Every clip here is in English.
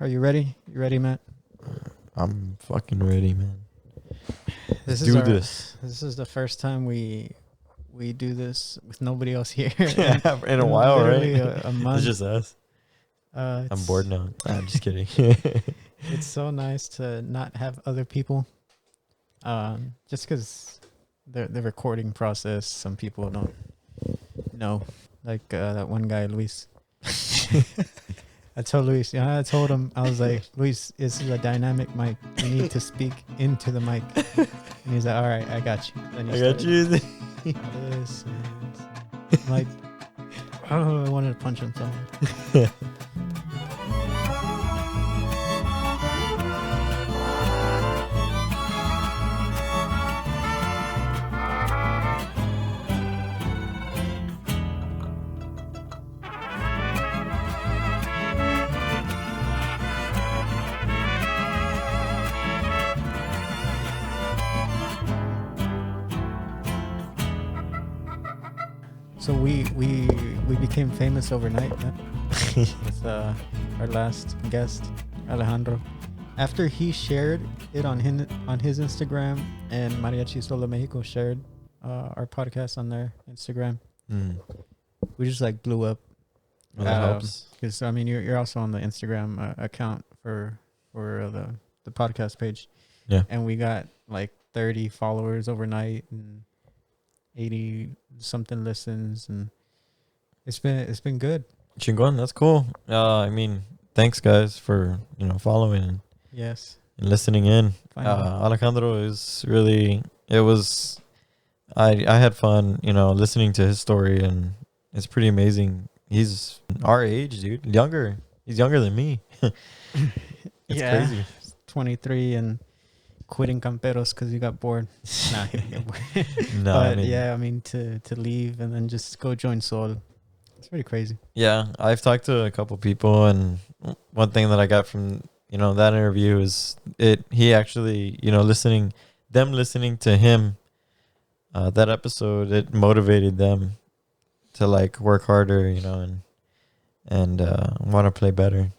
Are you ready? You ready, Matt? I'm fucking ready, man. This Do is this. This is the first time we do this with nobody else here. In a while, literally right? a month. It's just us. I'm bored now. Nah, I'm just kidding. It's so nice to not have other people. Just because the recording process, some people don't know. Like that one guy, Luis. I told Luis, I told him, I was like, Luis, this is a dynamic mic. You need to speak into the mic. And he's like, all right, I got you. Then I got you. This. I'm like, oh, I wanted to punch him so hard. So we became famous overnight with our last guest, Alejandro. After he shared it on his Instagram, and Mariachi Sagas Mexico shared our podcast on their Instagram, we just like blew up. Well, that helps. Because I mean, you're also on the Instagram account for the podcast page. Yeah. And we got like 30 followers overnight and 80 something listens, and it's been good. Chingon, that's cool. I mean, thanks guys for following and Yes. listening in. Finally. Alejandro is really. It was. I had fun, listening to his story, and it's pretty amazing. He's our age, dude. Younger. He's younger than me. It's crazy. 23 and quitting Camperos because you got bored. Nah, he didn't get bored. No, But I mean to leave and then just go join Sol. It's pretty crazy. Yeah, I've talked to a couple people, and one thing that I got from that interview is he actually listening to him, that episode, it motivated them to like work harder, and want to play better,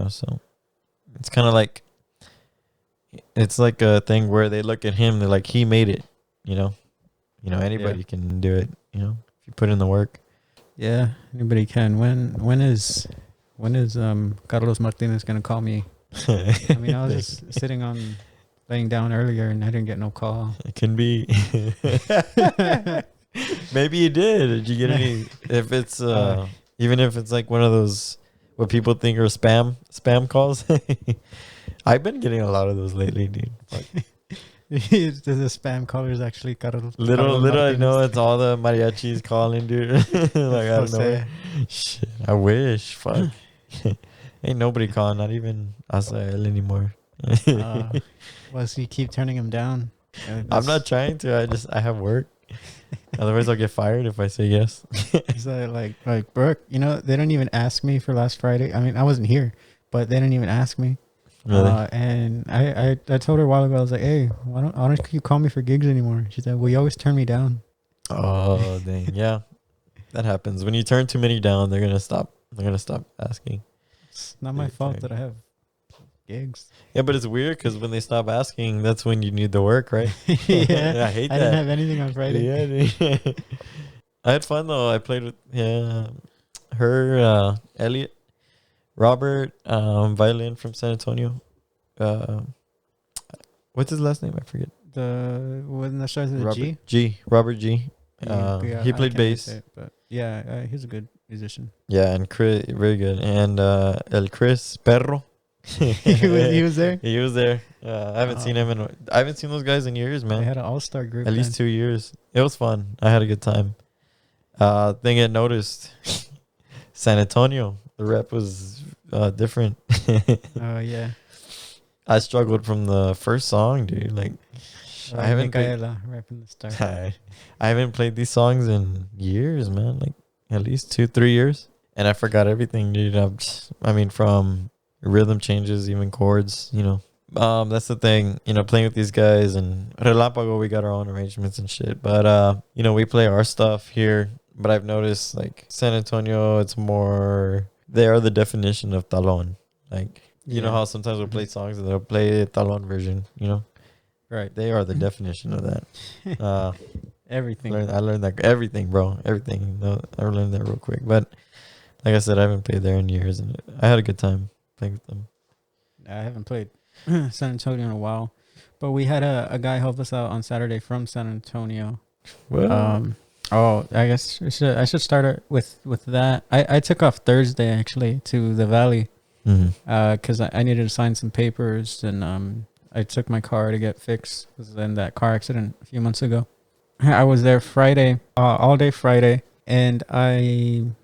so it's kind of like it's like a thing where they look at him, they're like, he made it, anybody can do it, if you put in the work. Yeah, anybody can. When is Carlos Martinez gonna call me? I mean, I was just sitting on laying down earlier and I didn't get no call. It can be. Maybe you did. Did you get any? If it's even if it's like one of those what people think are spam calls. I've been getting a lot of those lately, dude. The spam callers actually Carlos. Little I know it's all the mariachis calling, dude. Like I don't know. Shit, I wish. Fuck. Ain't nobody calling, not even Asael anymore. Well, so you keep turning him down. I'm not trying to. I have work. Otherwise, I'll get fired if I say yes. He's like Brooke, they don't even ask me for last Friday. I mean, I wasn't here, but they didn't even ask me. Really? And I told her a while ago, I was like, hey, why don't you call me for gigs anymore? She said, well, you always turn me down. Oh, dang. Yeah. That happens. When you turn too many down, they're going to stop. They're going to stop asking. It's not my fault that I have gigs. Yeah, but it's weird because when they stop asking, that's when you need the work, right? Yeah. I hate that. I didn't have anything on Friday. Yeah. I had fun, though. I played with her, Elliot, Robert, violin from San Antonio. What's his last name? I forget. The one that starts with a G? Robert G. He played bass. But yeah, he's a good musician. Yeah, and Chris, very good. And El Chris Perro. he was there? He was there. I haven't seen him I haven't seen those guys in years, man. They had an all-star group. At least 2 years. It was fun. I had a good time. Thing I noticed, San Antonio, the rep was different. Oh, yeah. I struggled from the first song, dude. Like, I haven't played, rapping the start. I haven't played these songs in years, man. Like, at least 2-3 years. And I forgot everything, dude. I mean, from rhythm changes, even chords, that's the thing, playing with these guys. And Relampago, we got our own arrangements and shit. But, we play our stuff here. But I've noticed, like, San Antonio, it's more, they are the definition of talon. Like, You know how sometimes we'll play songs and they'll play a talon version, you know? Right. They are the definition of that. Everything. I learned that everything, bro. Everything. No, I learned that real quick. But like I said, I haven't played there in years, and I had a good time playing with them. I haven't played San Antonio in a while, but we had a guy help us out on Saturday from San Antonio. Well, I guess I should start it with that. I took off Thursday actually to the Valley, because I needed to sign some papers, and I took my car to get fixed. Because in that car accident a few months ago. I was there Friday, all day Friday, and it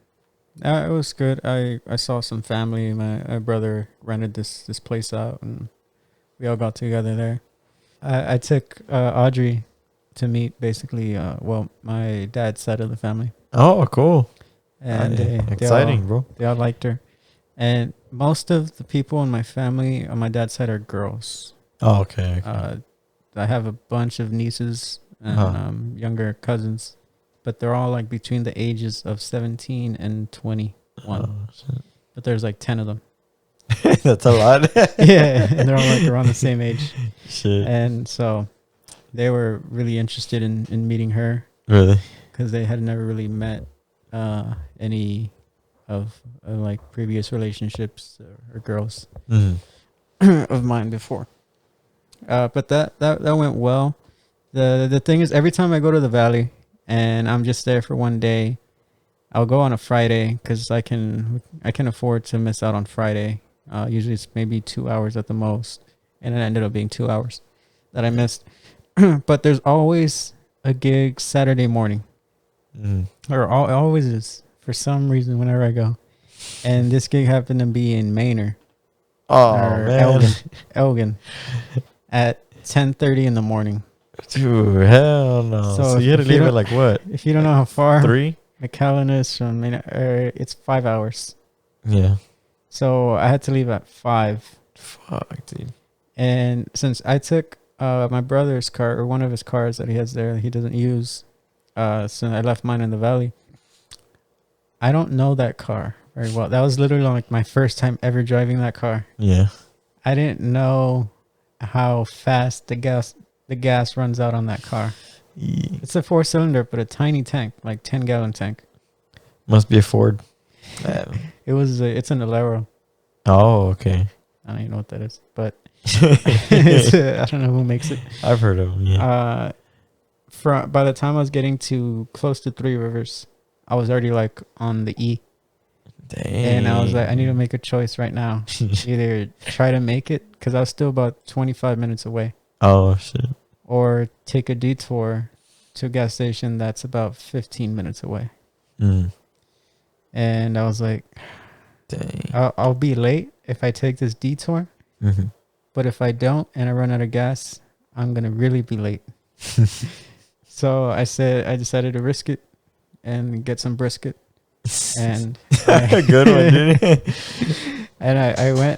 was good. I saw some family. My brother rented this place out, and we all got together there. I took Audrey to meet basically my dad's side of the family. Oh, cool. And exciting, bro. They all liked her. And most of the people in my family on my dad's side are girls. Oh, okay. I have a bunch of nieces and younger cousins, but they're all like between the ages of 17 and 21. Oh, but there's like 10 of them. That's a lot. Yeah, and they're all like around the same age. Shit. And so they were really interested in meeting her. Really? Because they had never really met any of like previous relationships or girls of mine before. But that went well. The thing is, every time I go to the Valley and I'm just there for one day, I'll go on a Friday because I can afford to miss out on Friday. Usually it's maybe 2 hours at the most, and it ended up being 2 hours that I missed. But there's always a gig Saturday morning, or always is for some reason whenever I go. And this gig happened to be in Manor. Oh man, Elgin, at 10:30 in the morning. Dude, hell no! So you had to leave at like what? If you don't know how far 3 McAllen is from Manor, it's 5 hours. Yeah. So I had to leave at 5. Fuck, dude. And since I took my brother's car, or one of his cars that he has there, he doesn't use, so I left mine in the Valley. I don't know that car very well. That was literally like my first time ever driving that car. Yeah. I didn't know how fast the gas runs out on that car. It's a 4-cylinder, but a tiny tank, like 10-gallon tank. Must be a Ford. It's an Alero. Oh, okay. I don't even know what that is, but I don't know who makes it. I've heard of them. Yeah. By the time I was getting to close to Three Rivers, I was already like on the E. Dang. And I was like, I need to make a choice right now. Either try to make it, because I was still about 25 minutes away. Oh, shit. Or take a detour to a gas station that's about 15 minutes away. And I was like, dang. I'll be late if I take this detour. But if I don't and I run out of gas, I'm going to really be late. So I decided to risk it and get some brisket. And good one, dude. And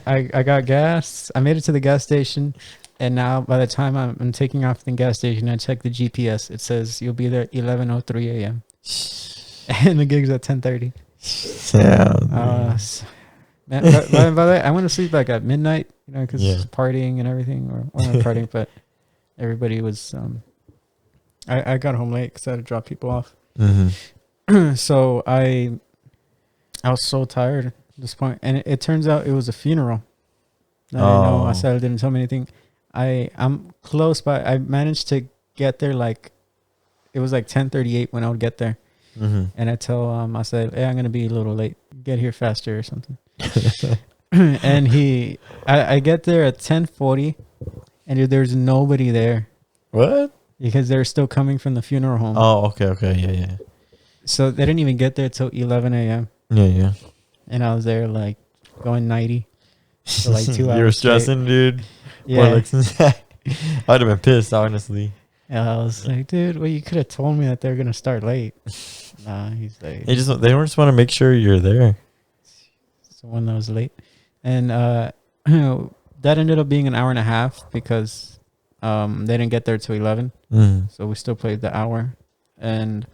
I got gas. I made it to the gas station. And now by the time I'm taking off the gas station, I check the GPS. It says you'll be there at 11:03 a.m. And the gig's at 10:30. Yeah. By the way, I went to sleep like at midnight, because it's partying and everything, or not partying, but everybody was. I got home late because I had to drop people off. So I was so tired at this point, and it turns out it was a funeral. I know my side didn't tell me anything. I'm close by. I managed to get there it was like 10:38 when I would get there. And I tell I said, hey, I'm gonna be a little late. Get here faster or something. And I get there at 10:40, and there's nobody there. What? Because they're still coming from the funeral home. Oh, okay, yeah. So they didn't even get there till 11 a.m. Yeah. And I was there like going 90 for like 2 hours. You were stressing, dude. Yeah. I'd have been pissed, honestly. And I was like, dude, well, you could have told me that they're gonna start late. Nah, he's like, they just want to make sure you're there. It's the one that was late, and that ended up being an hour and a half because they didn't get there till 11. So we still played the hour, and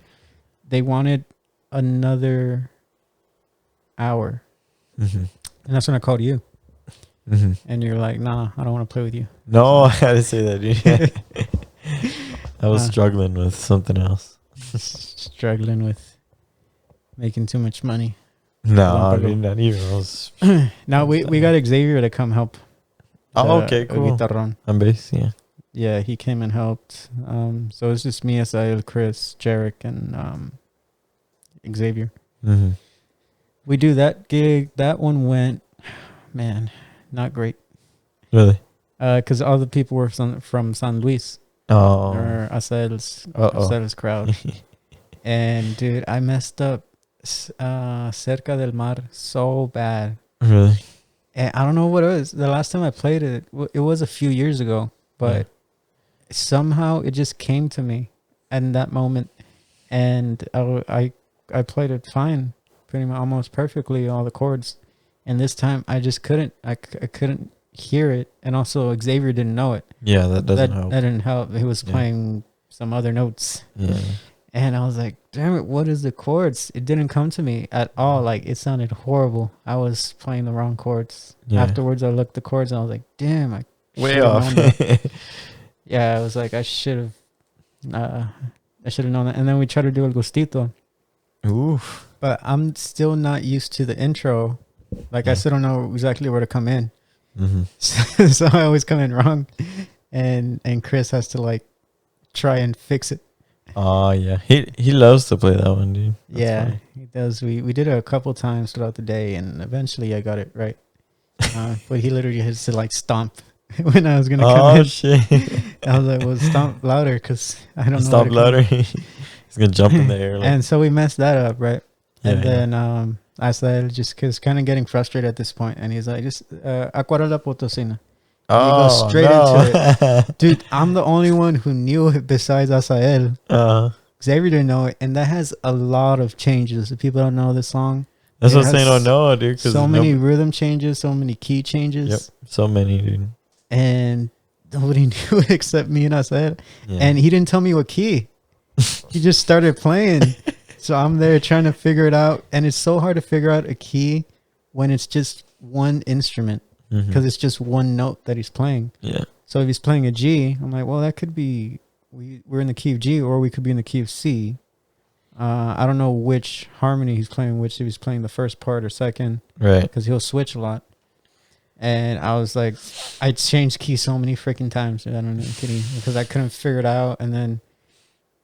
they wanted another hour, and that's when I called you. and you're like, nah, I don't want to play with you. No, So, I didn't say that, dude. I was struggling with something else. struggling with making too much money. No, dude, not even. I was. Now we got Xavier to come help. Oh, okay, cool. Guitarrón. On bass, yeah. Yeah, he came and helped. So it's just me, Asael, Chris, Jarek, and Xavier. Mm-hmm. We do that gig. That one went, man, not great. Really? Because all the people were from San Luis. Oh. Or Asael's crowd. And dude, I messed up Cerca del Mar so bad. Really? And I don't know what it was. The last time I played it, it was a few years ago. But somehow it just came to me in that moment. And I played it fine. Pretty much almost perfectly, all the chords. And this time I just couldn't. I couldn't hear it. And also Xavier didn't know it. Yeah, that doesn't help. That didn't help. He was playing some other notes. Yeah. And I was like, damn it, what is the chords? It didn't come to me at all. Like, it sounded horrible. I was playing the wrong chords. Yeah. Afterwards, I looked at the chords and I was like, damn, I way off. Yeah, I was like, I should have known that. And then we tried to do El Gustito. Oof. But I'm still not used to the intro. Like, I still don't know exactly where to come in. Mm-hmm. So I always come in wrong. And Chris has to, like, try and fix it. Oh, yeah. He loves to play that one, dude. That's funny. He does. We did it a couple times throughout the day, and eventually I got it right. But he literally has to, like, stomp when I was going to come in. Oh, shit. I was like, well, stomp louder because I don't know. Stomp louder. He's going to jump in the air. Like. And so we messed that up, right? Yeah, and then I said, just because kind of getting frustrated at this point, and he's like, just Acuarela Potosina. And he goes straight into it. Dude, I'm the only one who knew it besides Asael. Xavier didn't know it, and that has a lot of changes. If people don't know the song, that's what I'm saying. Don't know, dude. So many rhythm changes, so many key changes. Yep, so many, dude. And nobody knew it except me and Asael. Yeah. And he didn't tell me what key. He just started playing. So I'm there trying to figure it out, and it's so hard to figure out a key when it's just one instrument. Because it's just one note that he's playing. Yeah. So if he's playing a G, I'm like, well, that could be we're in the key of G, or we could be in the key of C. I don't know which harmony he's playing, which if he's playing the first part or second. Right. Because he'll switch a lot. And I was like, I changed keys so many freaking times. I don't know, kidding, because I couldn't figure it out. And then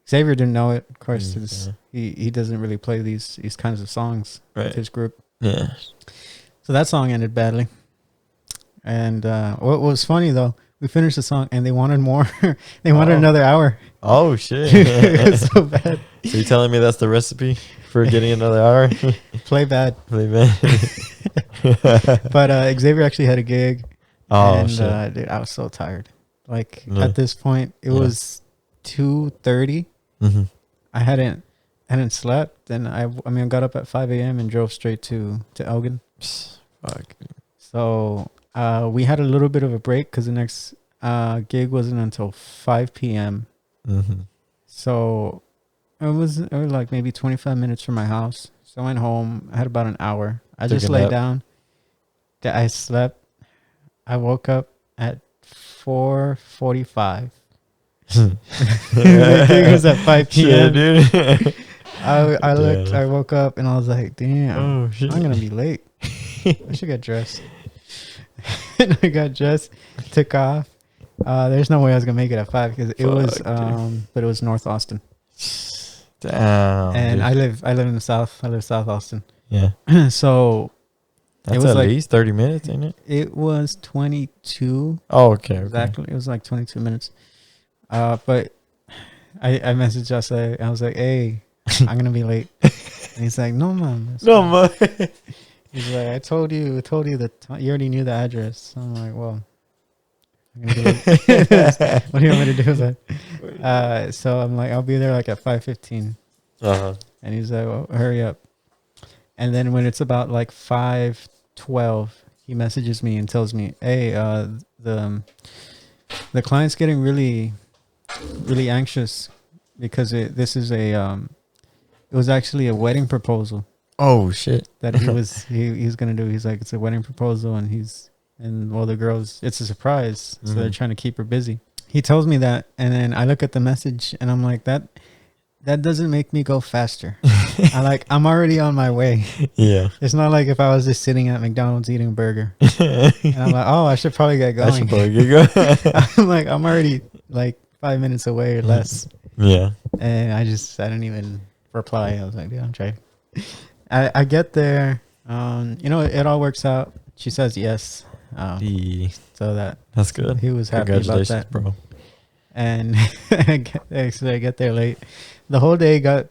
Xavier didn't know it, of course. He doesn't really play these kinds of songs with his group. Yeah. So that song ended badly. And what was funny, though, we finished the song and they wanted more. They wanted another hour. Oh, shit. It was so bad. So you're telling me that's the recipe for getting another hour? Play bad. Play bad. But Xavier actually had a gig. Oh, and, shit. Dude, I was so tired. Like, at this point, it was 2:30. I hadn't slept. And I got up at 5 a.m. and drove straight to Elgin. Fuck. So... we had a little bit of a break because the next gig wasn't until 5 p.m. So it was like maybe 25 minutes from my house. So I went home. I had about an hour. I just laid down. I slept. I woke up at 4:45. The gig was at 5 p.m. Shit, dude. I looked. I woke up and I was like, damn, I'm going to be late. I should get dressed. And I got dressed, took off. There's no way I was gonna make it at 5 because it was but it was North Austin. Damn. And dude. I live in the South. I live South Austin. Yeah. So that's it was at least 30 minutes, ain't it? It was 22. Oh, okay. Exactly. It was like 22 minutes. But I messaged us. I was like, hey, I'm gonna be late. And he's like, no, man. No, man. He's like, I told you that you already knew the address. So I'm like, well, I'm gonna do it. What do you want me to do with that? So I'm like, I'll be there like at 5:15. And he's like, well, hurry up. And then when it's about like 5:12, he messages me and tells me, hey, the client's getting really, really anxious because this is it was actually a wedding proposal. Oh shit! That he's gonna do. He's like, it's a wedding proposal, and he's And well, the girls, it's a surprise, so they're trying to keep her busy. He tells me that, and then I look at the message, and I'm like, that doesn't make me go faster. I'm already on my way. Yeah. It's not like if I was just sitting at McDonald's eating a burger, and I'm like, oh, I should probably get going. I should probably get going. I'm like, I'm already like 5 minutes away or less. Yeah. And I didn't even reply. I was like, yeah, I'm trying. I get there. It all works out. She says yes. So that's good. He was happy about that, bro. And I get there late. The whole day got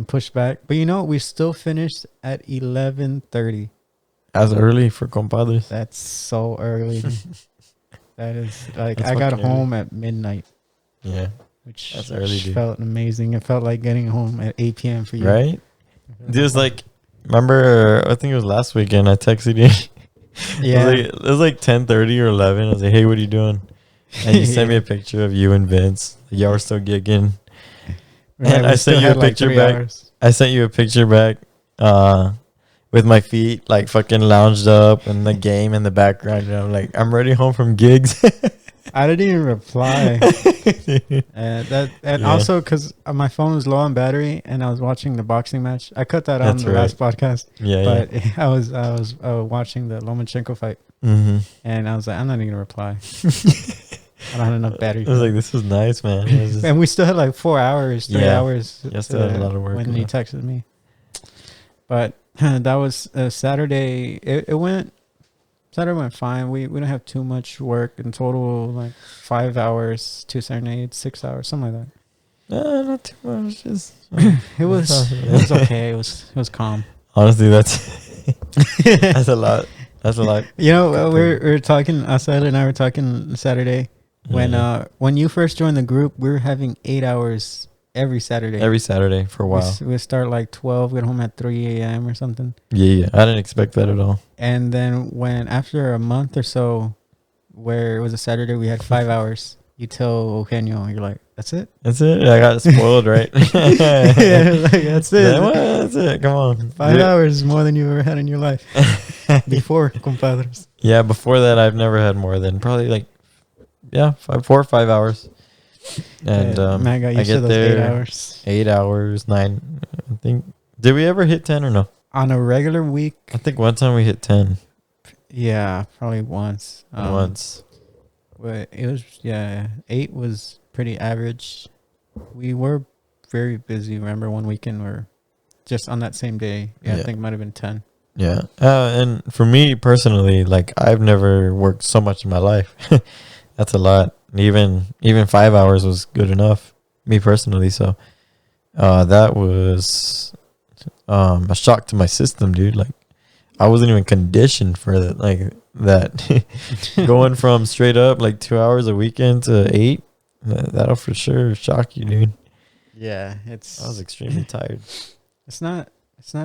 pushed back, but we still finished at 11:30. As early for compadres. That's so early. That is like That's I got home early. at midnight. Yeah, which early, dude. Felt amazing. It felt like getting home at 8 p.m. for you, right? Dude, it was like, remember? I think it was last weekend. I texted you. Yeah, it was like 10:30 or 11. I was like, "Hey, what are you doing?" And you sent me a picture of you and Vince. Y'all were still gigging. Right, and I sent you a picture back. Hours. I sent you a picture back with my feet like fucking lounged up and the game in the background. And I'm like, I'm ready home from gigs. I didn't even reply. Also because my phone was low on battery and I was watching the boxing match. I cut that on the last podcast. Yeah, but I was watching the Lomachenko fight, and I was like, I'm not even gonna reply. I don't have enough battery. I was like, this is nice, man. And we still had like 4 hours, 3 hours. You still had a lot of work when he texted me. But that was Saturday. Saturday went fine. We don't have too much work in total. Like 5 hours, 2 serenades, 6 hours, something like that. Not too much. Just it was okay. It was calm. Honestly, that's a lot. That's a lot. We're talking. Asad and I were talking Saturday. When you first joined the group, we were having 8 hours every Saturday. Every Saturday for a while. We start like 12, get home at 3 a.m. or something. Yeah. I didn't expect that at all. And then after a month or so, where it was a Saturday, we had 5 hours. You tell Eugenio, you're like, that's it? That's it? I got spoiled, right? Yeah, that's it. That's it. Come on. 5 hours is more than you ever had in your life. Before, compadres. Yeah, before that, I've never had more than probably 4 or 5 hours. And man got used to those 8 hours. 8 hours, 9. I think. Did we ever hit 10 or no? On a regular week? I think one time we hit 10. Yeah, probably once. But it was 8 was pretty average. We were very busy. Remember one weekend where just on that same day, I think it might have been 10. Yeah. And for me personally, like I've never worked so much in my life. That's a lot. Even 5 hours was good enough, me personally. So that was a shock to my system, dude. Like I wasn't even conditioned for that. Like that going from straight up like 2 hours a weekend to 8, that'll for sure shock you, dude. Yeah, I was extremely tired. It's not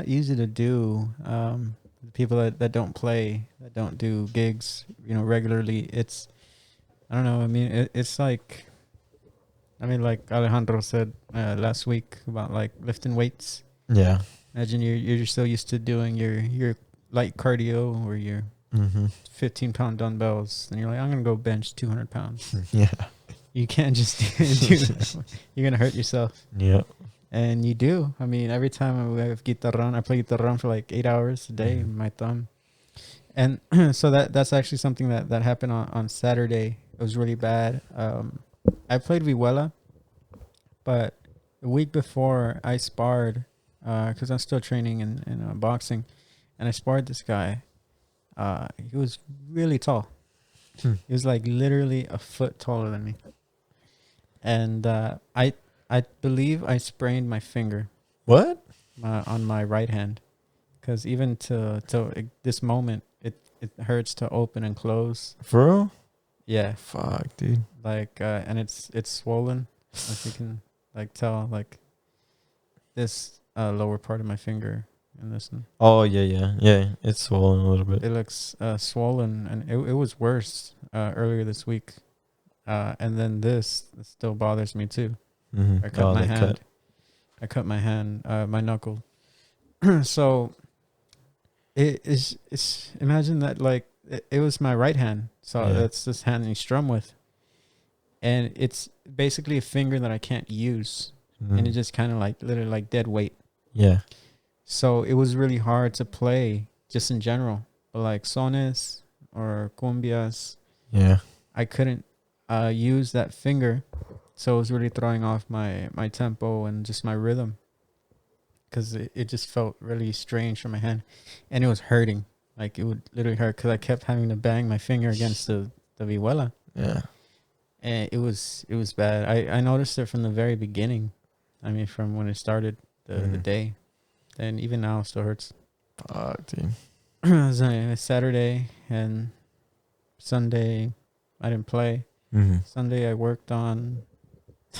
easy to do. The people that don't play, that don't do gigs, regularly. I don't know. I mean, it's like Alejandro said last week about like lifting weights. Yeah. Imagine you're so used to doing your light cardio or your 15-pound dumbbells, and you're like, I'm gonna go bench 200 pounds. Yeah. You can't just do that. You're gonna hurt yourself. Yeah. And you do. I mean, every time I have guitarrón, I play guitarrón for like 8 hours a day, my thumb. And so that's actually something that happened on Saturday. It was really bad. I played vihuela, but the week before I sparred, because I'm still training in boxing, and I sparred this guy. He was really tall. He was like literally a foot taller than me. And I believe I sprained my finger. What? On my right hand, because even to this moment, it hurts to open and close. For real? Yeah. Fuck, dude. Like and it's swollen. If you can like tell, like this lower part of my finger and this one. Oh yeah. It's swollen a little bit. It looks swollen, and it was worse earlier this week. And then this still bothers me too. I cut my hand. I cut my hand, my knuckle. So it's imagine that, like, it was my right hand. So Yeah. that's this hand you strum with. And it's basically a finger that I can't use. And it just kind of like literally like dead weight. Yeah. So it was really hard to play just in general. But like sones or cumbias, Yeah. I couldn't use that finger. So it was really throwing off my tempo and just my rhythm. Because it just felt really strange from my hand. And it was hurting. Like it would literally hurt because I kept having to bang my finger against the vihuela. Yeah. And it was bad. I noticed it from the very beginning. I mean, from when it started the day. And even now it still hurts. Fuck, dude. It was Saturday and Sunday I didn't play. Sunday I worked on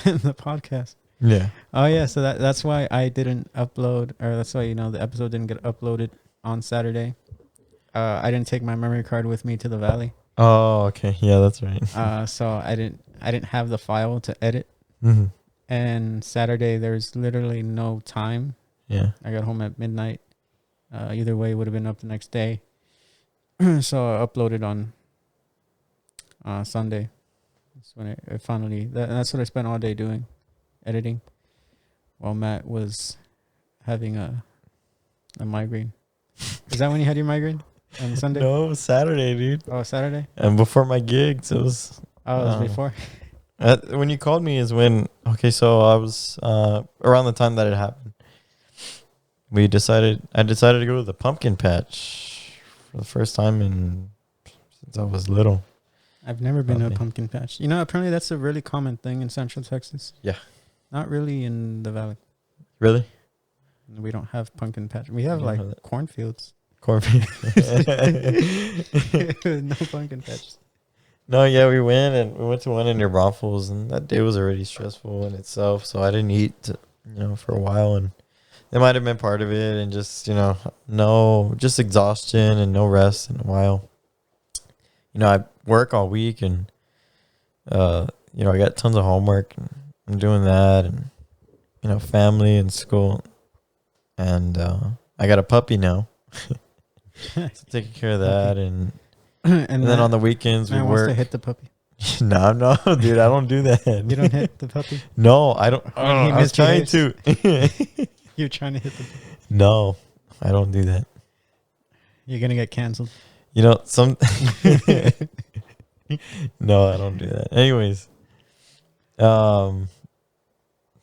the podcast. Yeah. Oh yeah, so that's why I didn't upload, or that's why the episode didn't get uploaded on Saturday. I didn't take my memory card with me to the valley. Oh, okay. Yeah, that's right. So I didn't have the file to edit. And Saturday there's literally no time. Yeah. I got home at midnight. Either way, it would have been up the next day. So I uploaded on Sunday. That's when it finally. That's what I spent all day doing, editing, while Matt was having a migraine. Is that when you had your migraine on Sunday? No, it was Saturday, dude. Oh, Saturday. And before my gigs, it was. Oh, it was before. When you called me is when. Okay, so I was around the time that it happened. I decided to go to the pumpkin patch for the first time since I was little. I've never been to a pumpkin patch. Apparently that's a really common thing in Central Texas. Yeah. Not really in the valley. Really? We don't have pumpkin patch. We have like cornfields. Cornfield. No pumpkin patches. No, yeah, we went to one in New Braunfels, and that day was already stressful in itself. So I didn't eat, for a while, and it might have been part of it, and just just exhaustion and no rest in a while. I work all week, and I got tons of homework, and I'm doing that, and family and school, and I got a puppy now, so taking care of that, and then on the weekends we work. Wants to hit the puppy. No, dude, I don't do that. You don't hit the puppy? No, I don't. I was trying to. You're trying to hit the puppy. No, I don't do that. You're gonna get canceled. Some. No, I don't do that. Anyways, so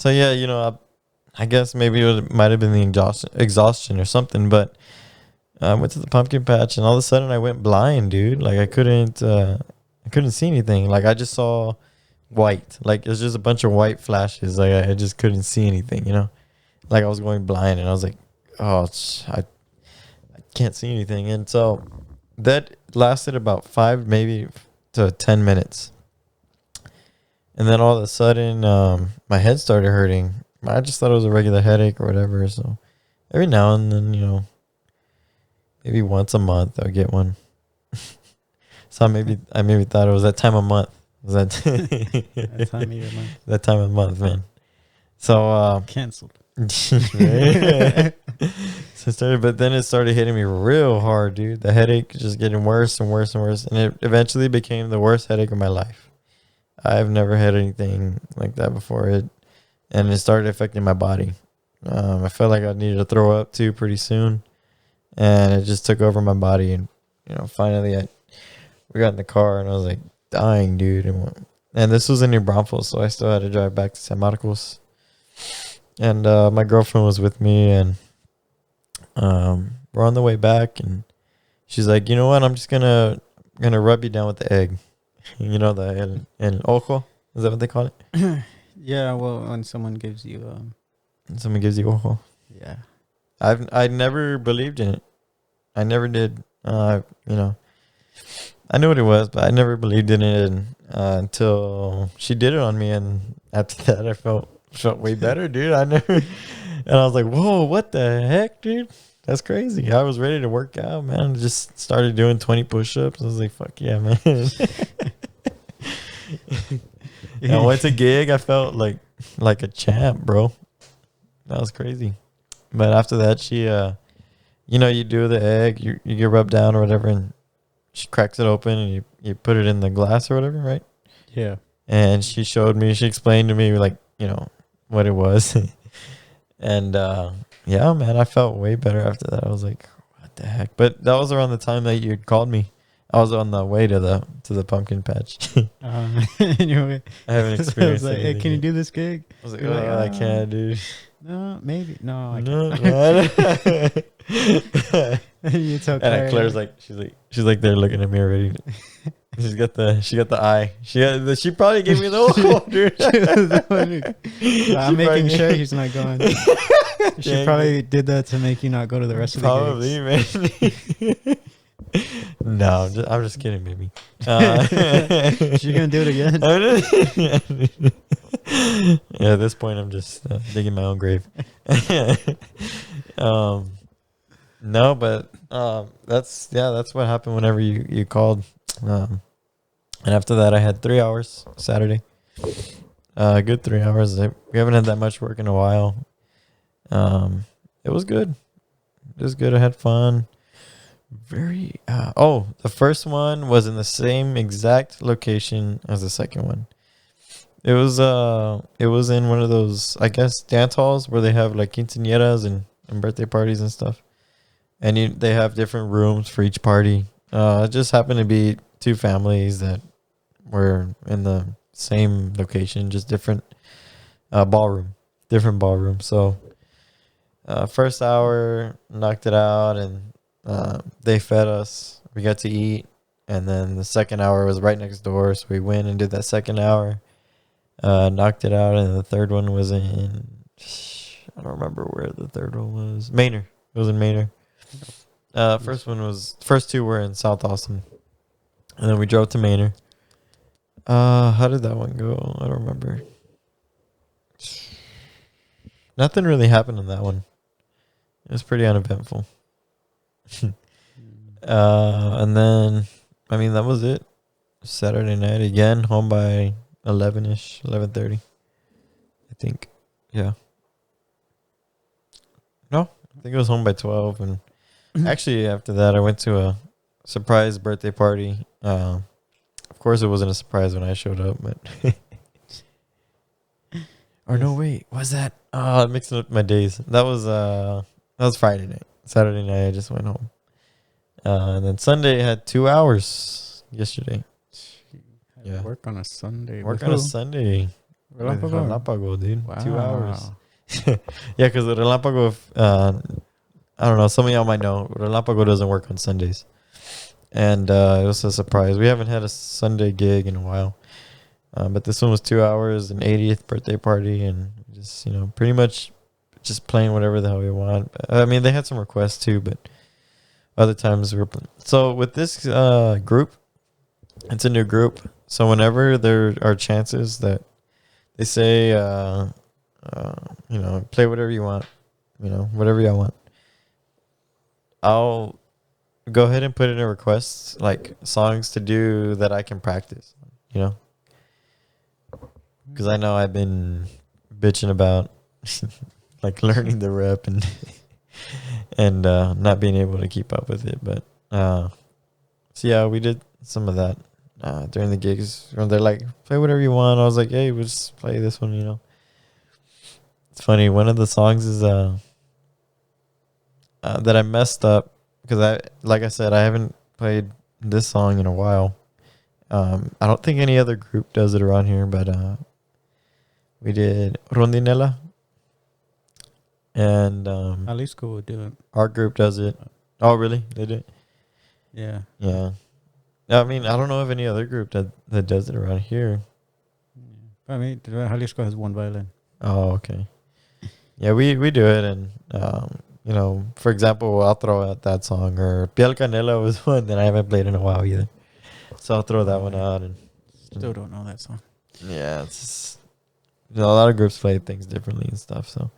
yeah, I guess maybe it might have been the exhaustion or something, but I went to the pumpkin patch, and all of a sudden I went blind, dude. Like I couldn't see anything. Like I just saw white. Like it was just a bunch of white flashes. Like I just couldn't see anything, Like I was going blind, and I was like, oh, I can't see anything. And so that lasted about 5 maybe to 10 minutes. And then all of a sudden, my head started hurting. I just thought it was a regular headache or whatever. So every now and then, maybe once a month I'll get one. So I maybe thought it was that time of month. Was that that time of year month? That time of month, man. So canceled. But then it started hitting me real hard, dude. The headache just getting worse and worse and worse, and it eventually became the worst headache of my life. I've never had anything like that before. And it started affecting my body. I felt like I needed to throw up too pretty soon, and it just took over my body. And finally, we got in the car, and I was like dying, dude. And this was in New Braunfels, so I still had to drive back to San Marcos. And my girlfriend was with me, and we're on the way back, and she's like, you know what? I'm just gonna rub you down with the egg. The ojo. Is that what they call it? Yeah. Well, when someone gives you ojo. Yeah. I never believed in it. I never did. I knew what it was, but I never believed in it until she did it on me, and after that, I felt way better, dude. And I was like, whoa, what the heck, dude? That's crazy. I was ready to work out, man. Just started doing 20 push-ups. I was like, fuck yeah, man. I went to gig. I felt like a champ, bro. That was crazy. But after that, she, you do the egg, you get rubbed down or whatever, and she cracks it open and you put it in the glass or whatever, right? Yeah. And she showed me, she explained to me like, what it was. And yeah, man, I felt way better after that. I was like, what the heck? But that was around the time that you called me. I was on the way to the pumpkin patch. Anyway, I haven't experienced I was like, hey, can you yet. do this gig? I was like, You're like, I can't, dude. No, maybe. No, I No, can't. You tell and Claire. Claire's like, she's like there looking at me already. She got the eye. She probably gave me the order. I'm making sure he's not going. She probably did that to make you not go to the rest of the gigs. Probably, man. No, I'm just kidding, baby. She's gonna do it again. Yeah, at this point, I'm just digging my own grave. No, but that's what happened whenever you called. And after that, I had 3 hours Saturday. Good 3 hours. We haven't had that much work in a while. It was good. It was good. I had fun. The first one was in the same exact location as the second one. It was in one of those, I guess, dance halls where they have like quinceañeras and birthday parties and stuff. And they have different rooms for each party. It just happened to be two families that were in the same location, just different ballroom. So first hour, knocked it out, and they fed us. We got to eat. And then the second hour was right next door. So we went and did that second hour. Knocked it out. And the third one was in... I don't remember where the third one was. Manor. It was in Manor. First two were in South Austin. And then we drove to Manor. How did that one go? I don't remember. Nothing really happened in that one. It was pretty uneventful. And then, that was it. Saturday night again, home by 11-ish, 11:30. I think. Yeah. No, I think it was home by 12. And actually, after that, I went to a surprise birthday party. Of course, it wasn't a surprise when I showed up, but... Or no, wait, was that? Oh, I'm mixing up my days. That was Friday night. Saturday night, I just went home. And then Sunday, I had 2 hours yesterday. Yeah. Work on a Sunday. Sunday. Relampago, dude. Wow. 2 hours. Yeah, because the Relampago, I don't know, some of y'all might know, Relampago doesn't work on Sundays. And it was a surprise. We haven't had a Sunday gig in a while. But this one was 2 hours, an 80th birthday party, and just, pretty much just playing whatever the hell we want. They had some requests too, but other times we were playing. So with this group, it's a new group. So whenever there are chances that they say, play whatever you want, whatever y'all want, I'll go ahead and put in a request, like songs to do that I can practice, because I know I've been bitching about like learning the rep and not being able to keep up with it. But so yeah, we did some of that during the gigs. They're like, play whatever you want. I was like, hey, we'll just play this one. It's funny. One of the songs is that I messed up because like I said, I haven't played this song in a while. I don't think any other group does it around here, but we did Rondinella. And Jalisco would do it. Our group does it. Oh, really? They do it? Yeah. Yeah. I don't know of any other group that does it around here. Jalisco has one violin. Oh, okay. Yeah, we do it. And, for example, I'll throw out that song. Or Piel Canela was one that I haven't played in a while either. So I'll throw that one out. And still don't know that song. Yeah, it's just, a lot of groups play things differently and stuff. So,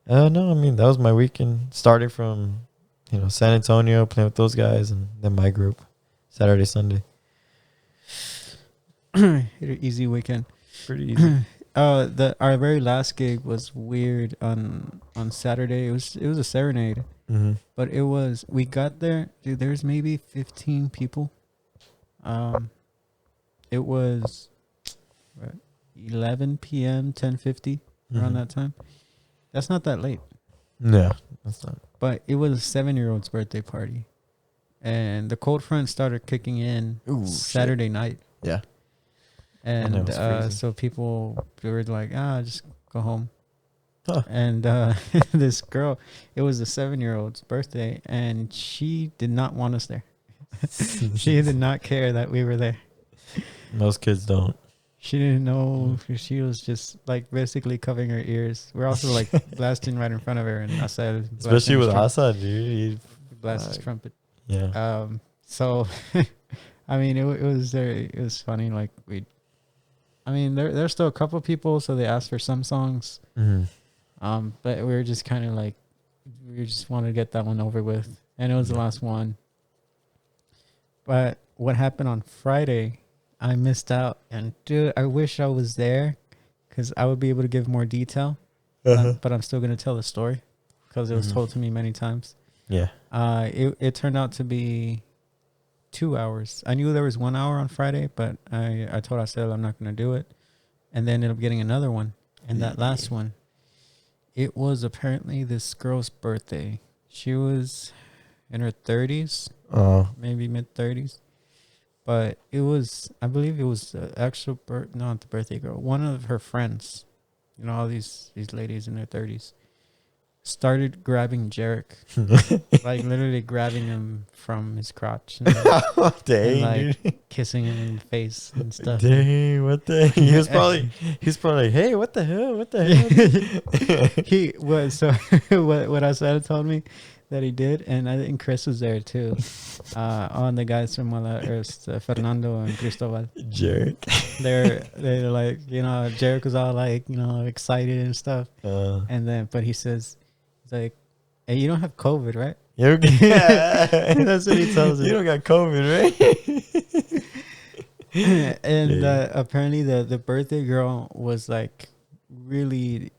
no, that was my weekend. Starting from, San Antonio, playing with those guys, and then my group, Saturday, Sunday. Easy weekend. Pretty easy. Our very last gig was weird on Saturday. It was a serenade, Mm-hmm. but we got there. Dude, there's maybe 15 people It was what, 11 p.m., 10:50 around that time. That's not that late. Yeah, that's not. But it was a 7-year-old's birthday party, and the cold front started kicking in Saturday night. Yeah, and so people were like, just go home. Huh. And this girl, it was a 7-year-old's birthday, and she did not want us there. She did not care that we were there. Most kids don't. She didn't know. She was just like basically covering her ears. We're also like blasting right in front of her, and Asad, especially with Asad, dude. He blasts his trumpet. Yeah. So, I mean, it was funny. Like there's still a couple people, so they asked for some songs. But we were just kind of like, we just wanted to get that one over with, and it was the last one. But what happened on Friday, I missed out, and dude, I wish I was there, because I would be able to give more detail. But I'm still gonna tell the story, because it was told to me many times. Yeah. It turned out to be 2 hours. I knew there was 1 hour on Friday, but I told Asel I'm not gonna do it, and then ended up getting another one, and that last one, it was apparently this girl's birthday. She was in her 30s, maybe mid 30s. But it was, I believe it was the actual not the birthday girl. One of her friends, all these ladies in their 30s, started grabbing Jarek, like literally grabbing him from his crotch, and like kissing him in the face and stuff. Dang, what the? He was probably, hey, what the hell? What the hell? He was so what Asad told me that he did, and I think Chris was there too. On the guys from Fernando and Cristobal. Jarek. They're like, Jarek was all like, excited and stuff. And then, but he says, he's like, hey, you don't have COVID, right? That's what he tells him. You don't got COVID, right? And apparently the birthday girl was like really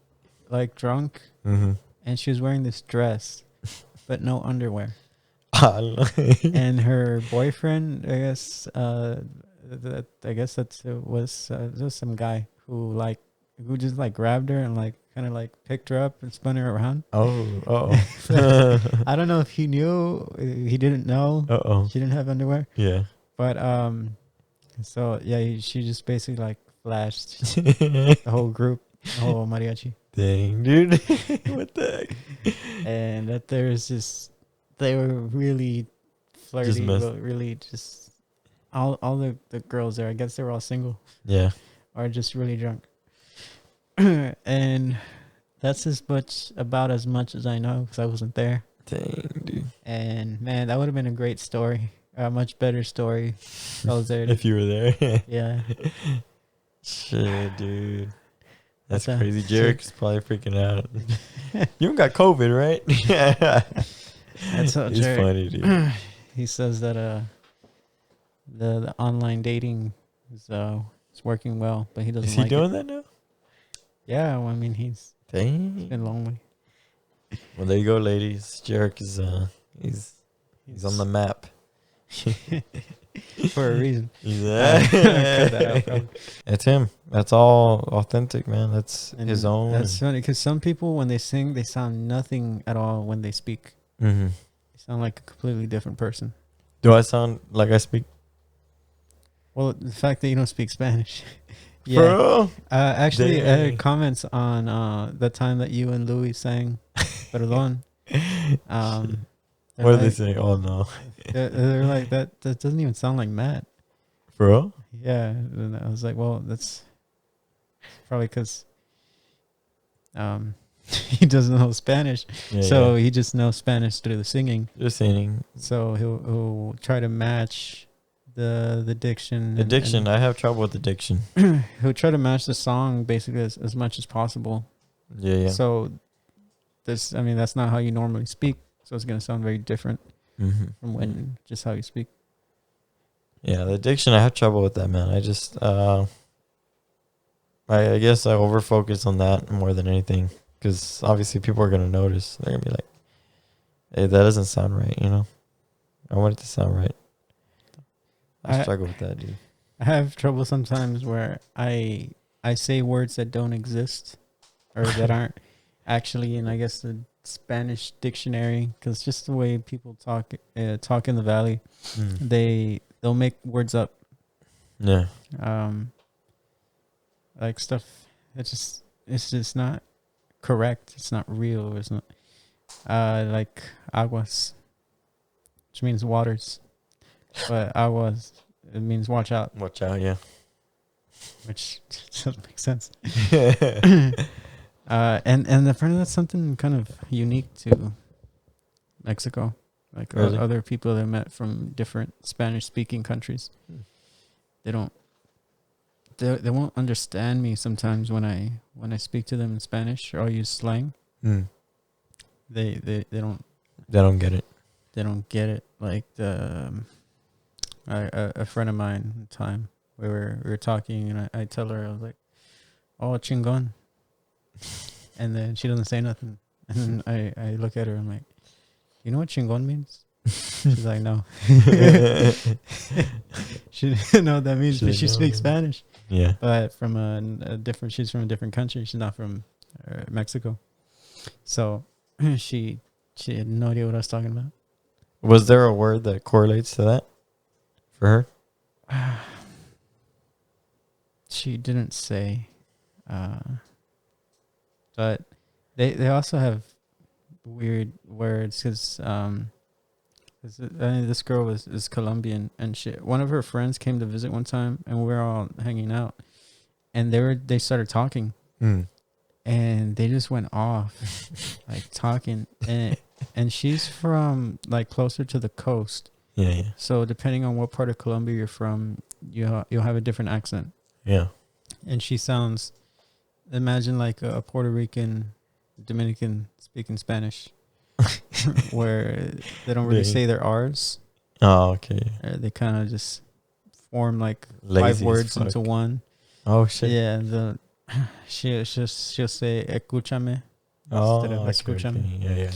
like drunk, and she was wearing this dress, but no underwear. And her boyfriend, I guess, was some guy who just like grabbed her and like kind of like picked her up and spun her around. I don't know if he knew, he didn't know. She didn't have underwear. Yeah. But so yeah, she just basically like flashed the whole group, the whole mariachi. Dang, dude. What the heck? And that there's just, they were really flirty, really just all the girls there, I guess they were all single. Yeah. Or just really drunk. And that's about as much as I know, because I wasn't there. Dang, dude. And man, that would have been a great story. A much better story if I was there. If you were there. Yeah. Shit, dude. That's crazy. Jarek's probably freaking out. You don't got COVID, right? That's so He's funny, dude. He says that the online dating is working well, but he doesn't. Is he doing that now? Yeah, well, I mean, he's been lonely. Well, there you go, ladies. Jarek is he's on the map. For a reason. It's him. That's all authentic, man. That's his own. That's funny, because some people, when they sing, they sound nothing at all when they speak. Mm-hmm. They sound like a completely different person. Do I sound like I speak? Well, the fact that you don't speak Spanish. Yeah. Bro. Actually, I had comments on the time that you and Louis sang Perdón. What are they saying? Oh, no. They're like, that doesn't even sound like Matt. Bro? Yeah. And I was like, well, that's probably because he doesn't know Spanish. Yeah, he just knows Spanish through the singing. Just singing. So he'll try to match the diction. The diction. I have trouble with the diction. He'll try to match the song basically as much as possible. Yeah. So that's not how you normally speak. So it's going to sound very different from just how you speak. Yeah, the diction, I have trouble with that, man. I just, I guess I over-focus on that more than anything. Because obviously people are going to notice. They're going to be like, hey, that doesn't sound right, I want it to sound right. I struggle with that, dude. I have trouble sometimes where I say words that don't exist or that aren't actually in, I guess, the Spanish dictionary, because just the way people talk in the valley, they'll make words up. Yeah. Like stuff. It's just not correct. It's not real. It's not like aguas, which means waters, but aguas, it means watch out. Watch out, yeah. Which doesn't make sense. And apparently that's something kind of unique to Mexico. Like Really? other people that I met from different Spanish-speaking countries, they won't understand me sometimes when I speak to them in Spanish, or I'll use slang. They don't get it. They don't get it. Like a friend of mine one time, we were talking, and I tell her, I was like, "Oh, chingon," and then she doesn't say nothing, and then I look at her, I'm like, "You know what chingon means?" She's like, "No." She didn't know what that means, but she speaks Spanish. Yeah, but from she's from a different country. She's not from Mexico, so she had no idea what I was talking about. Was there a word that correlates to that for her? She didn't say, but they also have weird words, because this girl is Colombian, and one of her friends came to visit one time, and we were all hanging out, and they started talking, and they just went off like talking, and she's from like closer to the coast. Yeah. So depending on what part of Colombia you're from, you'll have a different accent. Yeah. And she sounds, imagine like a Puerto Rican, Dominican speaking Spanish, where they don't really say their R's. Oh, okay. They kind of just form like Lazy 5 words into one. Oh shit. Yeah, she'll say escúchame instead of escúchame. Yeah.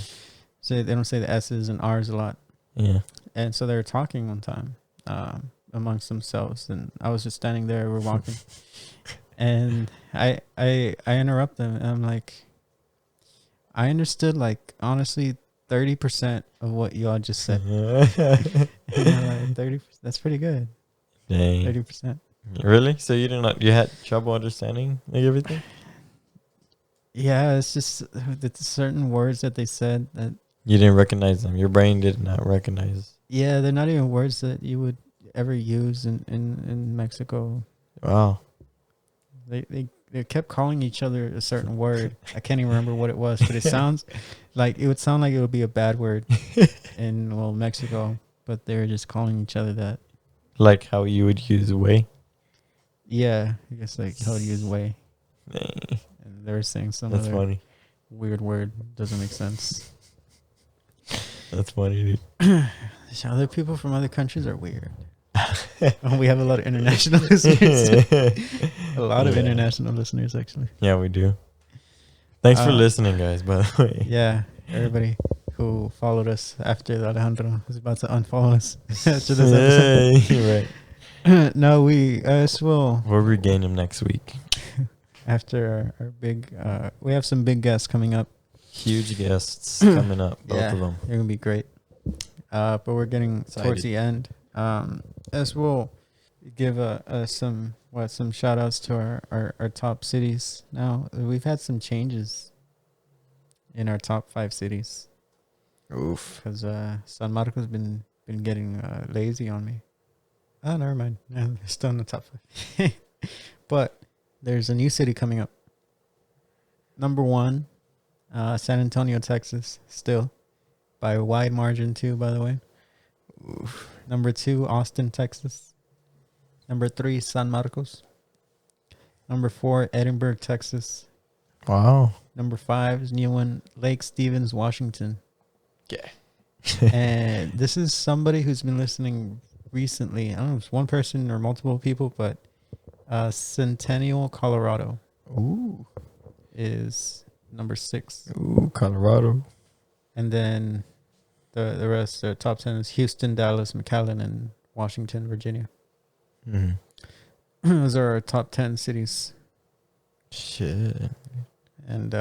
So they don't say the S's and R's a lot. Yeah. And so they were talking one time amongst themselves, and I was just standing there. We're walking, and I interrupt them, and I'm like, I understood like honestly 30% of what y'all just said. And I'm like, 30%. That's pretty good. Dang. 30%. Really? So you had trouble understanding like everything? Yeah, it's just the certain words that they said that you didn't recognize them. Your brain did not recognize. Yeah, they're not even words that you would ever use in Mexico. Wow. They kept calling each other a certain word. I can't even remember what it was, but it would sound like it would be a bad word in Mexico, but they were just calling each other that. Like how you would use way? Yeah, I guess like how to use way. Dang. And they were saying some That's other funny. weird word. Doesn't make sense. That's funny, dude. Other people from other countries are weird. We have a lot of international listeners. A lot of international listeners, actually. Yeah, we do. Thanks for listening, guys, by the way. Yeah, everybody who followed us after Alejandro is about to unfollow us after this episode. Right. No, we will. We'll regain him next week. After our big, we have some big guests coming up. Huge guests coming up, both of them. They're gonna be great. But we're getting towards the end. As we'll give some shout outs to our top cities. Now we've had some changes in our top 5 cities. Oof. Because San Marcos been getting lazy on me. Oh, never mind. They're still in the top 5. But there's a new city coming up. Number 1, San Antonio, Texas. Still by a wide margin too, by the way. Oof. Number 2, Austin, Texas. Number 3, San Marcos. Number 4, Edinburgh, Texas. Wow. Number 5 is new one, Lake Stevens, Washington. Yeah. And this is somebody who's been listening recently. I don't know if it's one person or multiple people, but Centennial, Colorado. Ooh. Is number 6. Ooh, Colorado. And then the rest, the top 10 is Houston, Dallas, McAllen, and Washington, Virginia. Mhm. Those are our top 10 cities. Shit. And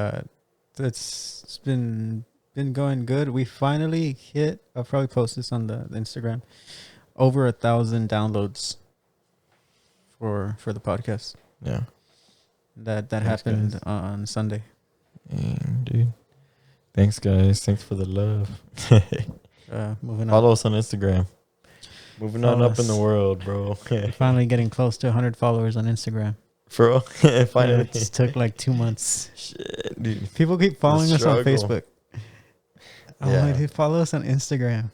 it's been going good. We finally hit, I'll probably post this on the Instagram, over 1,000 downloads for the podcast. Yeah. That Thanks, happened guys. on Sunday. Dang, dude. Thanks, guys. Thanks for the love. Moving on. Follow us on Instagram. Moving on Follow up in the us. world, bro. Finally getting close to 100 followers on Instagram. Bro, finally. It just took like 2 months. Shit, dude. People keep following us on struggle. Facebook. I'm Yeah. like, dude, follow us on Instagram.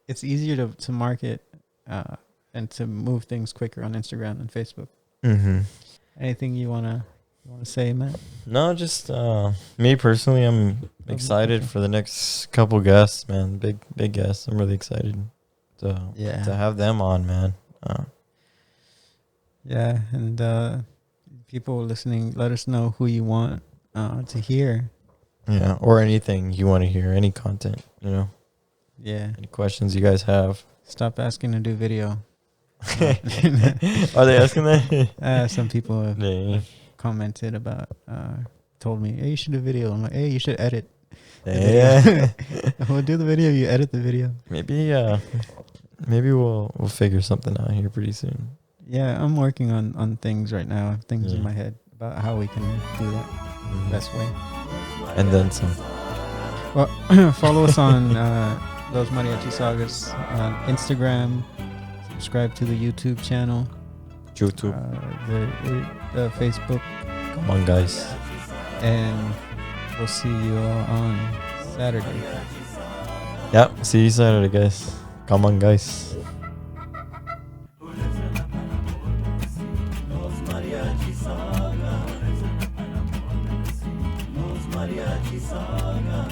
It's easier to market and to move things quicker on Instagram than Facebook. Mm-hmm. Anything you wanna say, Matt? No, just me personally, I'm excited for the next couple guests, man. Big guests. I'm really excited to have them on, man. Yeah, and people listening, let us know who you want to hear. Yeah, or anything you want to hear, any content, Yeah. any questions you guys have. Stop asking to do video. Are they asking that? Some people have Dang. commented about, told me, hey, you should do video. I'm like, hey, you should edit. Yeah. We'll do the video. You edit the video. Maybe we'll figure something out here pretty soon. Yeah, I'm working on things right now. Things in Yeah. my head about how we can do that best way. And then some. Well, follow us on Those Mariachi Sagas on Instagram. Subscribe to the YouTube channel. YouTube. The Facebook. Come on, guys. And we'll see you all on Saturday. Yeah. See you Saturday, guys. Come on, guys. Mariachi Saga.